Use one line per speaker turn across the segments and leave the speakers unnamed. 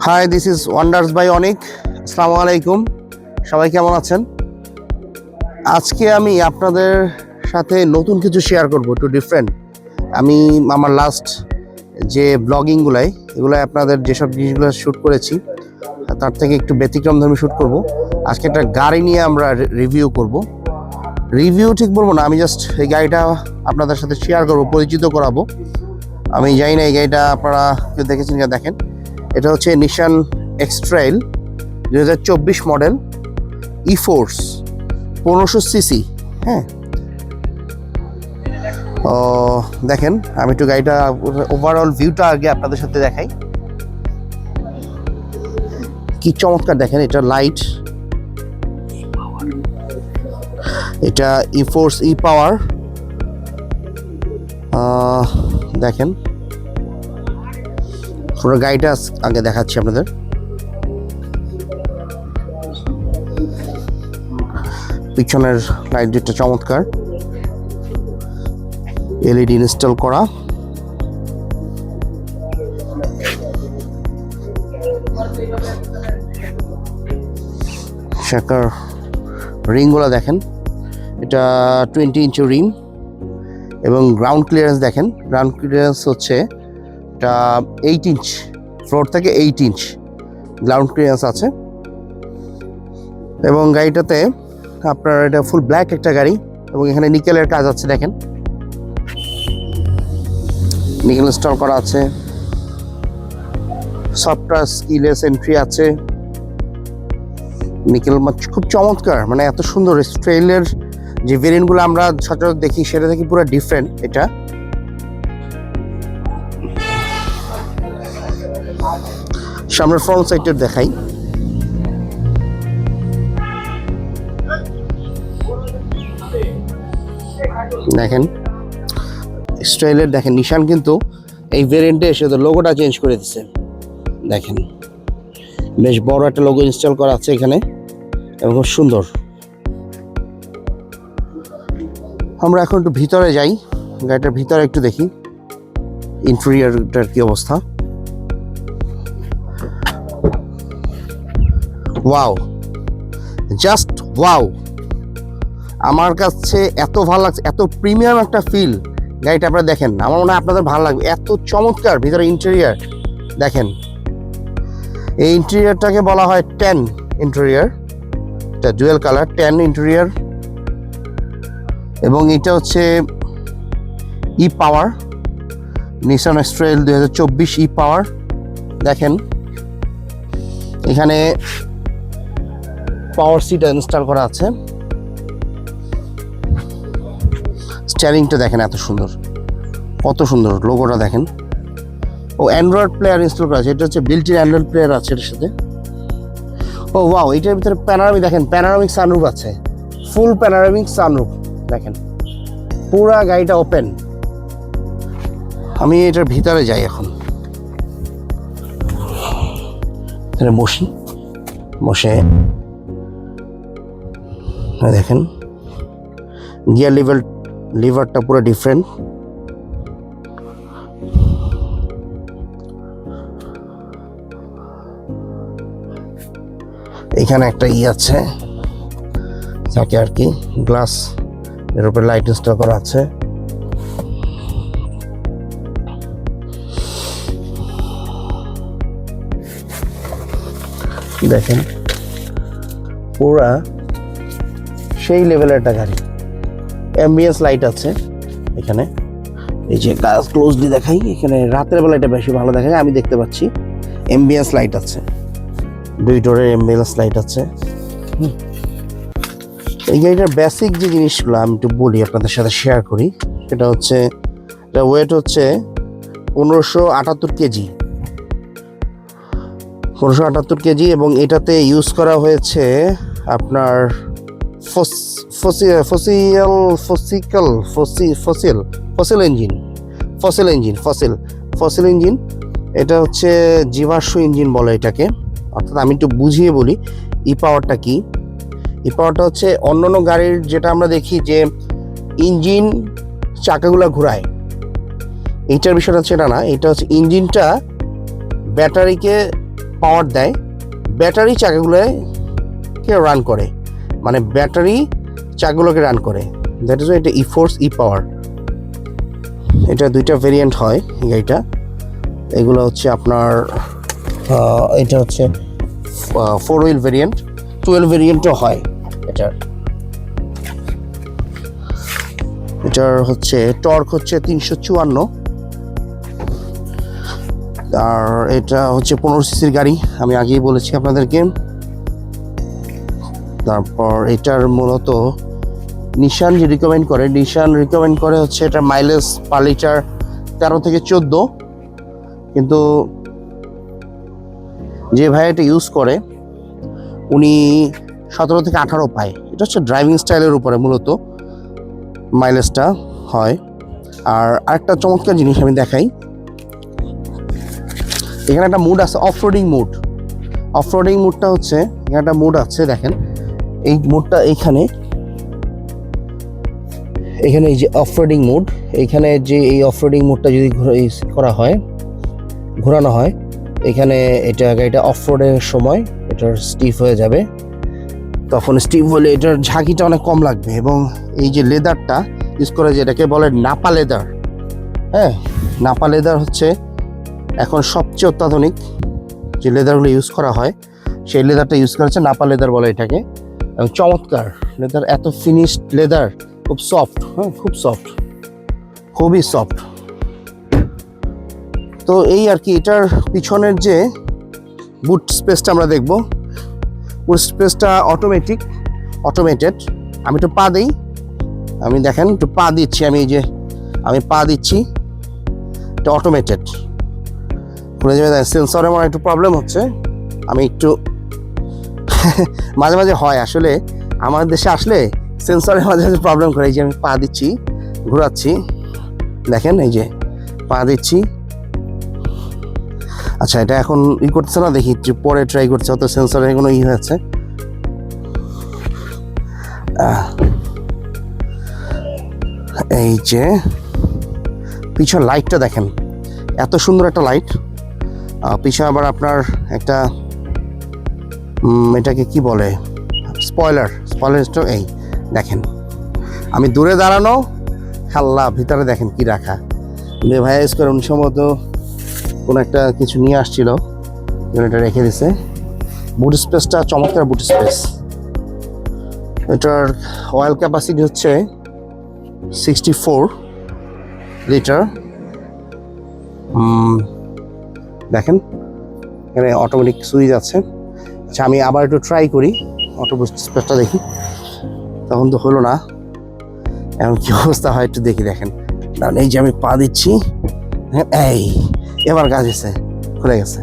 High, this is wonders by Anik. আসসালামু আলাইকুম, সবাই কেমন আছেন? আজকে আমি আপনাদের সাথে নতুন কিছু শেয়ার করব, একটু ডিফারেন্ট। আমি আমার লাস্ট যে ব্লগিংগুলাই এগুলাই আপনাদের যেসব জিনিসগুলো শ্যুট করেছি তার থেকে একটু ব্যতিক্রমধর্মী শ্যুট করব। আজকে একটা গাড়ি নিয়ে আমরা রিভিউ করব। রিভিউ ঠিক বলবো না, আমি জাস্ট এই গাড়িটা আপনাদের সাথে শেয়ার করব, পরিচিত করাবো। আমি জানি না এই গাড়িটা আপনারা কেউ দেখেছেন কিনা। দেখেন, এটা হচ্ছে নিশান এক্সট্রাইল 2024 মডেল, ই-ফোর্স 1500 সিসি। হ্যাঁ, দেখেন আমি একটু গাড়িটা ওভারঅল ভিউটা আগে আপনাদের সাথে দেখাই। কি চমৎকার দেখেন, এটা লাইট, এটা ই-ফোর্স ই পাওয়ার। দেখেন পুরো গাড়িটা আগে দেখাচ্ছি আপনাদের। পিছনের লাইট দুটো চমৎকার, এলইডি ইনস্টল করা। চাকার রিংগুলো দেখেন, এটা 20 ইঞ্চি রিং এবং গ্রাউন্ড ক্লিয়ারেন্স দেখেন। গ্রাউন্ড ক্লিয়ারেন্স হচ্ছে এটা 8 ইঞ্চ, ফ্লোর থেকে 8 ইঞ্চ গ্রাউন্ড ক্লিয়ারেন্স আছে। এবং গাড়িটাতে আপনার এটা ফুল ব্ল্যাক একটা গাড়ি এবং এখানে নিকেলের কাজ আছে। দেখেন নিকেল ইনস্টল করা আছে, সফটওয়্যার স্কিলেস এন্ট্রি আছে। নিকেল খুব চমৎকার, মানে এত সুন্দর। স্ট্রেলের যে ভেরিয়েন্টগুলো আমরা সচরাচর দেখি সেটা থেকে পুরো ডিফারেন্ট এটা। সামনের ফ্রন্ট সাইডটা দেখাই। দেখেন স্টাইলের, দেখেন নিশান কিন্তু এই ভেরিয়েন্টে এসে তো লোগোটা চেঞ্জ করে দিচ্ছে। দেখেন বেশ বড় একটা লোগো ইনস্টল করা আছে এখানে এবং খুব সুন্দর। আমরা এখন একটু ভিতরে যাই, গাড়িটার ভিতরে একটু দেখি ইন্টেরিয়রটার কি অবস্থা। Wow, just wow! আমার কাছে এত ভালো লাগছে, এত প্রিমিয়াম একটা ফিল গাড়িটা। আপনারা দেখেন, আমার মনে হয় আপনাদের ভালো লাগবে, এত চমৎকার ভিতরে ইন্টেরিয়র। দেখেন এই ইন্টেরিয়রটাকে বলা হয় 10 ইন্টেরিয়র, এটা ডুয়েল কালার 10 ইন্টেরিয়র। এবং এটা হচ্ছে ই পাওয়ার, নিশান এক্সট্রাইল 2024 ই পাওয়ার। দেখেন এখানে পাওয়ার সিট ইনস্টল করা আছে। স্টিয়ারিংটা দেখেন এত সুন্দর, কত সুন্দর লোগোটা দেখেন। ও অ্যান্ড্রয়েড প্লেয়ার ইনস্টল করা আছে, এটা হচ্ছে বিল্ট ইন অ্যান্ড্রয়েড প্লেয়ার আছে এর সাথে। ও ওয়াও, এটার ভিতরে প্যানোরামিক, দেখেন প্যানোরামিক সানরুফ আছে, ফুল প্যানোরামিক সানরুফ। দেখেন পুরা গাড়িটা ওপেন। আমি এটার ভিতরে যাই এখন, বসে দেখেন গিয়ার লিভারটা পুরো ডিফারেন্ট। এখানে একটা আছে যাকে আর কি গ্লাস, এর উপরে লাইট ইনস্টল করা আছে। দেখেন পুরা সেই লেভেলের একটা গাড়ি। অ্যাম্বিয়েন্স লাইট আছে এখানে, এই যে গ্লাস ক্লোজলি দেখাই, এখানে রাতের বেলা এটা বেশি ভালো দেখা যায়, আমি দেখতে পাচ্ছি। অ্যাম্বিয়েন্স লাইট আছে, 2 ডোরের অ্যাম্বিয়েন্স লাইট আছে। এই গাড়িটার বেসিক যে জিনিসগুলো আমি একটু বলি, আপনাদের সাথে শেয়ার করি। সেটা হচ্ছে এটা ওয়েট হচ্ছে 1578 কেজি, 1578 কেজি। এবং এটাতে ইউজ করা হয়েছে আপনার ফসিল ইঞ্জিন। এটা হচ্ছে জীবাশ্ম ইঞ্জিন বলে এটাকে। অর্থাৎ আমি একটু বুঝিয়ে বলি ই পাওয়ারটা কি। ই পাওয়ারটা হচ্ছে অন্যান্য গাড়ির যেটা আমরা দেখি যে ইঞ্জিন চাকাগুলো ঘোরায়, এইটার বিষয়টা হচ্ছে এটা না। এটা হচ্ছে ইঞ্জিনটা ব্যাটারিকে পাওয়ার দেয়, ব্যাটারি চাকাগুলোকে রান করে, মানে ব্যাটারি চাকাগুলোকে রান করে। দ্যাট ইজ এটা ই-ফোর্স ই-পাওয়ার। এটা দুইটা ভেরিয়েন্ট হয় এই গাড়িটা। এগুলো হচ্ছে আপনার এটা হচ্ছে 4 হুইল ভেরিয়েন্ট, 12 ভেরিয়েন্টও হয় এটার হচ্ছে টর্ক হচ্ছে 354, আর এটা হচ্ছে 15 সিসির গাড়ি, আমি আগেই বলেছি আপনাদেরকে। তারপর এটার মূলত নিশান রিকমেন্ড করে হচ্ছে এটার মাইলেজ পার লিটার 13 থেকে 14, কিন্তু যে ভাই এটা ইউজ করে উনি 17 থেকে 18 পায়। এটা হচ্ছে ড্রাইভিং স্টাইলের উপরে মূলত মাইলেজটা হয়। আর আরেকটা চমৎকার জিনিস আমি দেখাই, এখানে একটা মুড আছে, অফরোডিং মুডটা হচ্ছে এখানে একটা মুড আছে, দেখেন এই মুডটা এখানে এই যে অফরোডিং মুড, এইখানে যে এই অফরোডিং মুডটা যদি ঘোরানো হয় এখানে এটা গাড়িটা অফরোডের সময় এটার স্টিফ হয়ে যাবে, তখন স্টিফ হলে এটার ঝাঁকিটা অনেক কম লাগবে। এবং এই যে লেদারটা ইউজ করে, যেটাকে বলে নাপা লেদার, হ্যাঁ নাপা লেদার হচ্ছে এখন সবচেয়ে অত্যাধুনিক যে লেদারগুলো ইউজ করা হয়, সেই লেদারটা ইউজ করেছে, নাপা লেদার বলে এটাকে। এবং চমৎকার লেদার, এত ফিনিশড লেদার, খুব সফট, খুব সফট, খুবই সফট। তো এই আর কি, এটার পিছনের যে বুট স্পেসটা আমরা দেখব, বুট স্পেসটা অটোমেটেড। আমি একটু পা দিই, আমি দেখেন একটু পা দিচ্ছি, আমি পা দিচ্ছি, এটা অটোমেটেড। খুলে যাবে, সেন্সরে আমার একটু প্রবলেম হচ্ছে, আমি একটু মাঝে মাঝে হয় আসলে, আমাদের দেশে আসলে সেন্সরে মাঝে মাঝে প্রবলেম করে। এই যে আমি পা দিচ্ছি, ঘোরাচ্ছি, দেখেন এই যে পা দিচ্ছি। আচ্ছা, এটা এখন করছে না, দেখি পরে ট্রাই করছে, হয়তো সেন্সরে কোনো হয়েছে। এই যে পিছনে লাইটটা দেখেন, এত সুন্দর একটা লাইট। পিছনে আবার আপনার একটা এটাকে কি বলে, স্পয়লার। এই দেখেন, আমি দূরে দাঁড়ানো, খাল্লা ভিতরে দেখেন কি রাখা। ভাইয়া ইউজ করে, সম্ভবত কোনো একটা কিছু নিয়ে আসছিল, এটা রেখে দিছে। বুট স্পেসটা চমৎকার বুট স্পেস। এটার অয়েল ক্যাপাসিটি হচ্ছে 64 লিটার। দেখেন এখানে অটোমেটিক সুইচ আছে। আচ্ছা, আমি আবার একটু ট্রাই করি, অটো বুট স্পেসটা দেখি, তখন তো হলো না, এখন কি অবস্থা হয় একটু দেখি। দেখেন, কারণ এই যে আমি পা দিচ্ছি, এই এবার কাজ এসে খুলে গেছে।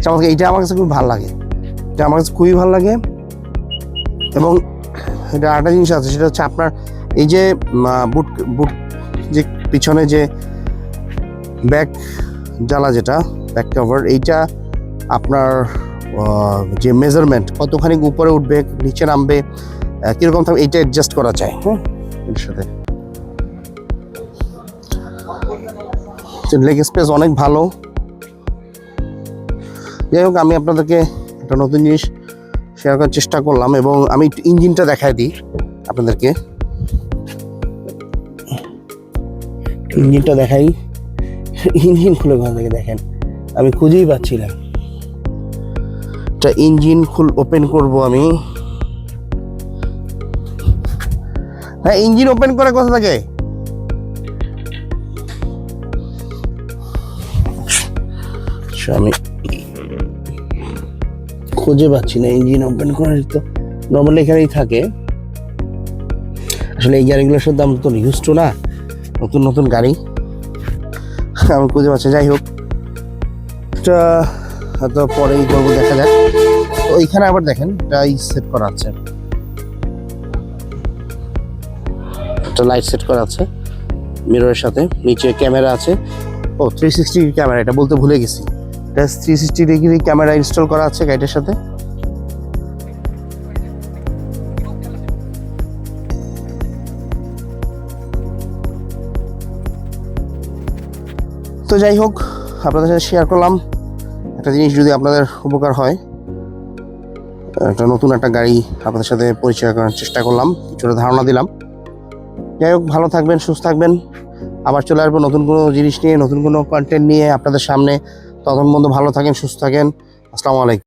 চমৎকার, এইটা আমার কাছে খুব ভালো লাগে, খুবই ভালো লাগে। এবং এটা আরেকটা জিনিস আছে, সেটা হচ্ছে আপনার এই যে বুট যে পিছনে যে ব্যাক জ্বালা, যেটা ব্যাক কভার, এইটা আপনার যে মেজারমেন্ট, কতখানি উপরে উঠবে নিচে নামবে কীরকম থাকবে, এইটা অ্যাডজাস্ট করা যায়। এর সাথে লেগ স্পেস অনেক ভালো। যাই হোক, আমি আপনাদেরকে একটা নতুন জিনিস শেয়ার করার চেষ্টা করলাম, এবং আমি ইঞ্জিনটা দেখাই দিই আপনাদেরকে। ইঞ্জিনটা দেখাই, ইঞ্জিন খুলে ভালো লাগে, দেখেন আমি খুঁজেই পাচ্ছিলাম। ইঞ্জিন ওপেন করব আমি। হ্যাঁ, ইঞ্জিন ওপেন করে কথা থাকে। আমি খুঁজে পাচ্ছি না ইঞ্জিন ওপেন করার, তো নর্মালি এখানেই থাকে। আসলে এই গাড়িগুলোর সাথে আমি তো ইউজ টু না, নতুন গাড়ি, আমি খুঁজে পাচ্ছি। যাই হোক, এটা হয়তো পরেই করবো, দেখা যাক। তো এইখানে আবার দেখেন, এটাই সেট করা আছে, একটা লাইট সেট করা আছে মিররের সাথে, নিচে ক্যামেরা আছে। ও 360 ক্যামেরা, এটা বলতে ভুলে গেছি, এটা 360 ডিগ্রি ক্যামেরা ইনস্টল করা আছে গাড়িটার সাথে। তো যাই হোক, আপনাদের সাথে শেয়ার করলাম একটা জিনিস যদি আপনাদের উপকার হয়, একটা নতুন একটা গাড়ি আপনাদের সাথে পরিচয় করার চেষ্টা করলাম, কিছুটা ধারণা দিলাম। যাই হোক, ভালো থাকবেন, সুস্থ থাকবেন। আবার চলে আসবো নতুন কোনো জিনিস নিয়ে, নতুন কোনো কন্টেন্ট নিয়ে আপনাদের সামনে। ততক্ষণ পর্যন্ত ভালো থাকেন, সুস্থ থাকেন। আসসালামু আলাইকুম।